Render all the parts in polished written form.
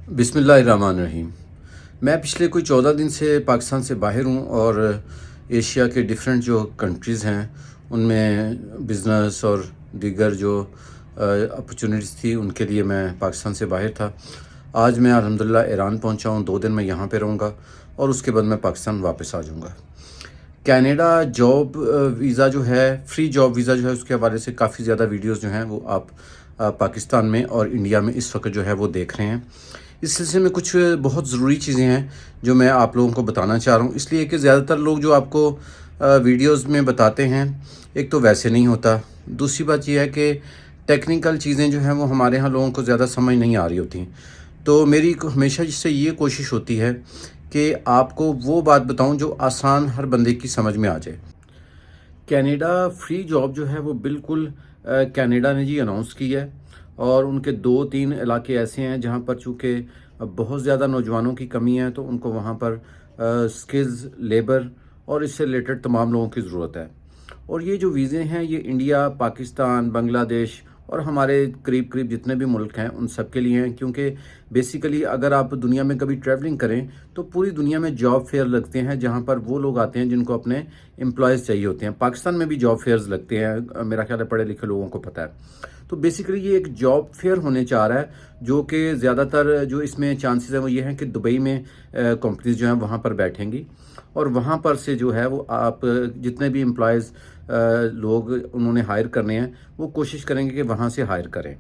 बिस्मिल्लाहिर्रहमानिर्रहीम। मैं पिछले कोई 14 दिन से पाकिस्तान से बाहर हूँ और एशिया के डिफरेंट जो कंट्रीज़ हैं उनमें बिज़नेस और दीगर जो अपॉर्चुनिटीज़ थी उनके लिए मैं पाकिस्तान से बाहर था। आज मैं अल्हम्दुलिल्लाह ईरान पहुँचा हूँ। 2 दिन मैं यहाँ पे रहूँगा और उसके बाद मैं पाकिस्तान वापस आ जाऊँगा। कनाडा जॉब वीज़ा जो है, फ्री जॉब वीज़ा जो है, उसके हवाले से काफ़ी ज़्यादा वीडियोस जो हैं वो आप पाकिस्तान में और इंडिया में इस वक्त जो है वो देख रहे हैं। इस सिलसिले में कुछ बहुत ज़रूरी चीज़ें हैं जो मैं आप लोगों को बताना चाह रहा हूँ, इसलिए कि ज़्यादातर लोग जो आपको वीडियोस में बताते हैं, एक तो वैसे नहीं होता। दूसरी बात यह है कि टेक्निकल चीज़ें जो हैं वो हमारे यहाँ लोगों को ज़्यादा समझ नहीं आ रही होती। तो मेरी हमेशा इससे ये कोशिश होती है कि आपको वो बात बताऊं जो आसान हर बंदे की समझ में आ जाए। कनाडा फ्री जॉब जो है वो बिल्कुल कनाडा ने जी अनाउंस की है और उनके 2-3 इलाके ऐसे हैं जहां पर चूँकि बहुत ज़्यादा नौजवानों की कमी है, तो उनको वहां पर स्किल्स, लेबर और इससे रिलेटेड तमाम लोगों की ज़रूरत है। और ये जो वीज़े हैं ये इंडिया, पाकिस्तान, बांग्लादेश और हमारे करीब करीब जितने भी मुल्क हैं उन सब के लिए हैं, क्योंकि बेसिकली अगर आप दुनिया में कभी ट्रैवलिंग करें तो पूरी दुनिया में जॉब फेयर लगते हैं जहां पर वो लोग आते हैं जिनको अपने एम्प्लॉयज़ चाहिए होते हैं। पाकिस्तान में भी जॉब फेयर्स लगते हैं, मेरा ख्याल है पढ़े लिखे लोगों को पता है। तो बेसिकली ये एक जॉब फेयर होने जा रहा है, जो कि ज़्यादातर जो इसमें चांसेस है वो ये हैं कि दुबई में कंपनीज जो हैं वहाँ पर बैठेंगी और वहाँ पर से जो है वो आप जितने भी एम्प्लॉयज़ लोग उन्होंने हायर करने हैं वो कोशिश करेंगे कि वहाँ से हायर करें।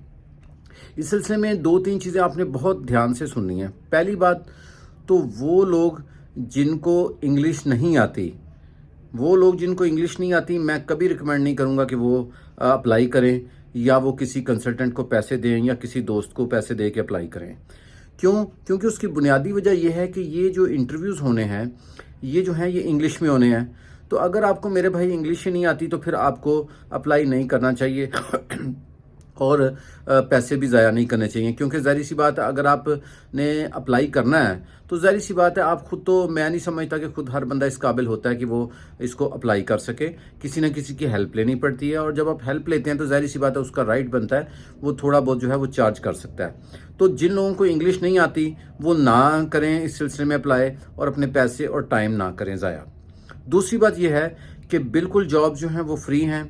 इस सिलसिले में 2-3 चीज़ें आपने बहुत ध्यान से सुननी है। पहली बात तो वो लोग जिनको इंग्लिश नहीं आती, मैं कभी रिकमेंड नहीं करूँगा कि वो अप्लाई करें या वो किसी कंसल्टेंट को पैसे दें या किसी दोस्त को पैसे दे के अप्लाई करें। क्यों? क्योंकि उसकी बुनियादी वजह यह है कि ये जो इंटरव्यूज़ होने हैं ये जो हैं ये इंग्लिश में होने हैं। तो अगर आपको मेरे भाई इंग्लिश ही नहीं आती तो फिर आपको अप्लाई नहीं करना चाहिए और पैसे भी ज़ाया नहीं करने चाहिए, क्योंकि ज़ाहिर सी बात है अगर आपने अप्लाई करना है तो ज़ाहिर सी बात है आप खुद, तो मैं नहीं समझता कि खुद हर बंदा इस काबिल होता है कि वो इसको अप्लाई कर सके। किसी न किसी की हेल्प लेनी पड़ती है और जब आप हेल्प लेते हैं तो ज़ाहिर सी बात है उसका राइट बनता है वो थोड़ा बहुत जो है वो चार्ज कर सकता है। तो जिन लोगों को इंग्लिश नहीं आती वो ना करें इस सिलसिले में अप्लाई और अपने पैसे और टाइम ना करें ज़ाया। दूसरी बात यह है कि बिल्कुल जॉब जो हैं वो फ्री हैं,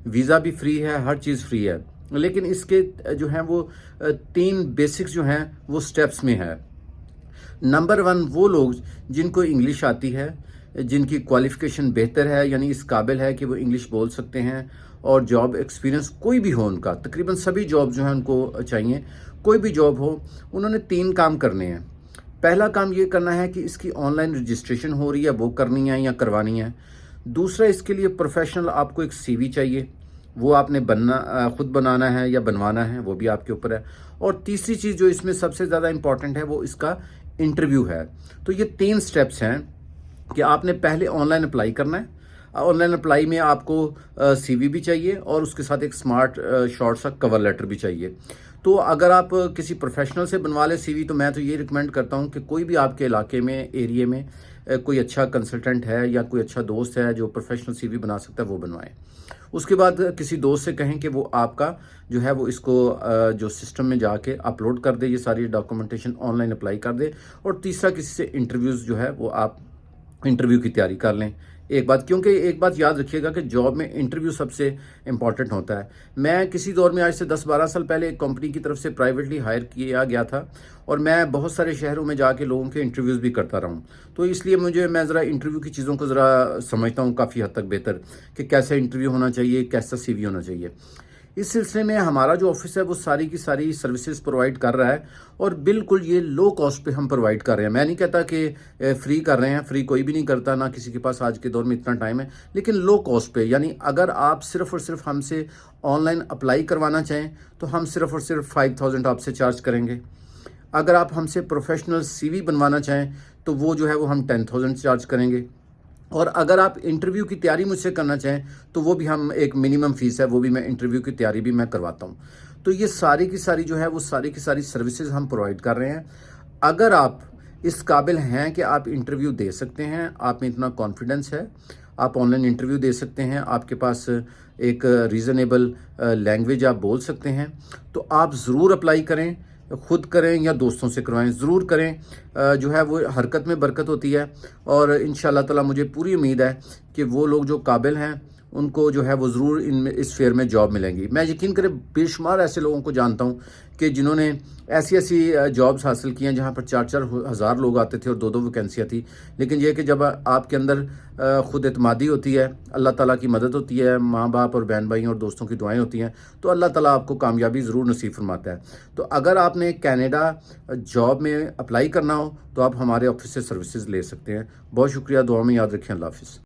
वीज़ा भी फ्री है, हर चीज़ फ्री है, लेकिन इसके जो हैं वो 3 बेसिक्स जो हैं वो स्टेप्स में है। नंबर 1, वो लोग जिनको इंग्लिश आती है, जिनकी क्वालिफिकेशन बेहतर है, यानी इस काबिल है कि वो इंग्लिश बोल सकते हैं और जॉब एक्सपीरियंस कोई भी हो उनका, तकरीबन सभी जॉब जो हैं उनको चाहिए, कोई भी जॉब हो। उन्होंने 3 काम करने हैं। पहला काम ये करना है कि इसकी ऑनलाइन रजिस्ट्रेशन हो रही है वो करनी है या करवानी है। दूसरा, इसके लिए प्रोफेशनल आपको एक सीवी चाहिए, वो आपने खुद बनाना है या बनवाना है, वो भी आपके ऊपर है। और तीसरी चीज़ जो इसमें सबसे ज़्यादा इंपॉर्टेंट है वो इसका इंटरव्यू है। तो ये 3 स्टेप्स हैं कि आपने पहले ऑनलाइन अप्लाई करना है। ऑनलाइन अप्लाई में आपको सीवी भी चाहिए और उसके साथ एक स्मार्ट शॉर्ट सा कवर लेटर भी चाहिए। तो अगर आप किसी प्रोफेशनल से बनवा लें सीवी तो मैं तो ये रिकमेंड करता हूँ कि कोई भी आपके इलाके में, एरिया में कोई अच्छा कंसल्टेंट है या कोई अच्छा दोस्त है जो प्रोफेशनल सीवी बना सकता है वो बनवाएं। उसके बाद किसी दोस्त से कहें कि वो आपका जो है वो इसको जो सिस्टम में जाके अपलोड कर दे, ये सारी डॉक्यूमेंटेशन ऑनलाइन अप्लाई कर दे। और तीसरा, किसी से इंटरव्यूज़ जो है वो आप इंटरव्यू की तैयारी कर लें। क्योंकि एक बात याद रखिएगा कि जॉब में इंटरव्यू सबसे इंपॉर्टेंट होता है। मैं किसी दौर में आज से 10-12 साल पहले एक कंपनी की तरफ से प्राइवेटली हायर किया गया था और मैं बहुत सारे शहरों में जाके लोगों के इंटरव्यूज़ भी करता रहा हूँ। तो इसलिए मैं ज़रा इंटरव्यू की चीज़ों को ज़रा समझता हूँ काफ़ी हद तक बेहतर, कि कैसा इंटरव्यू होना चाहिए, कैसा सीवी होना चाहिए। इस सिलसिले में हमारा जो ऑफिस है वो सारी की सारी सर्विसेज प्रोवाइड कर रहा है और बिल्कुल ये लो कॉस्ट पे हम प्रोवाइड कर रहे हैं। मैं नहीं कहता कि फ्री कर रहे हैं, फ्री कोई भी नहीं करता, ना किसी के पास आज के दौर में इतना टाइम है, लेकिन लो कॉस्ट पे। यानी अगर आप सिर्फ और सिर्फ हमसे ऑनलाइन अप्लाई करवाना चाहें तो हम सिर्फ और सिर्फ 5000 आपसे चार्ज करेंगे। अगर आप हमसे प्रोफेशनल सीवी बनवाना चाहें तो वो जो है वो हम 10,000 चार्ज करेंगे। और अगर आप इंटरव्यू की तैयारी मुझसे करना चाहें तो वो भी हम, एक मिनिमम फीस है, वो भी मैं इंटरव्यू की तैयारी भी मैं करवाता हूँ। तो ये सारी की सारी जो है वो सारी की सारी सर्विसेज हम प्रोवाइड कर रहे हैं। अगर आप इस काबिल हैं कि आप इंटरव्यू दे सकते हैं, आप में इतना कॉन्फिडेंस है, आप ऑनलाइन इंटरव्यू दे सकते हैं, आपके पास एक रीज़नेबल लैंग्वेज आप बोल सकते हैं, तो आप ज़रूर अप्लाई करें। خود کریں یا دوستوں سے کروائیں، ضرور کریں، جو ہے وہ حرکت میں برکت ہوتی ہے، اور انشاءاللہ تعالی مجھے پوری امید ہے کہ وہ لوگ جو قابل ہیں ان کو جو ہے وہ ضرور اس فیئر میں جاب ملیں گی۔ میں یقین کرے بے شمار ایسے لوگوں کو جانتا ہوں کہ جنہوں نے ایسی جابز حاصل کی ہیں جہاں پر 4-4 ہزار لوگ آتے تھے اور 2-2 ویکینسیاں تھیں، لیکن یہ کہ جب آپ کے اندر خود اعتمادی ہوتی ہے، اللہ تعالیٰ کی مدد ہوتی ہے، ماں باپ اور بہن بھائیوں اور دوستوں کی دعائیں ہوتی ہیں، تو اللہ تعالیٰ آپ کو کامیابی ضرور نصیب فرماتا ہے۔ تو اگر آپ نے کینیڈا جاب میں اپلائی کرنا ہو تو آپ ہمارے آفس سے سروسز لے سکتے ہیں۔ بہت شکریہ، دعا میں یاد رکھیں، اللہ حافظ۔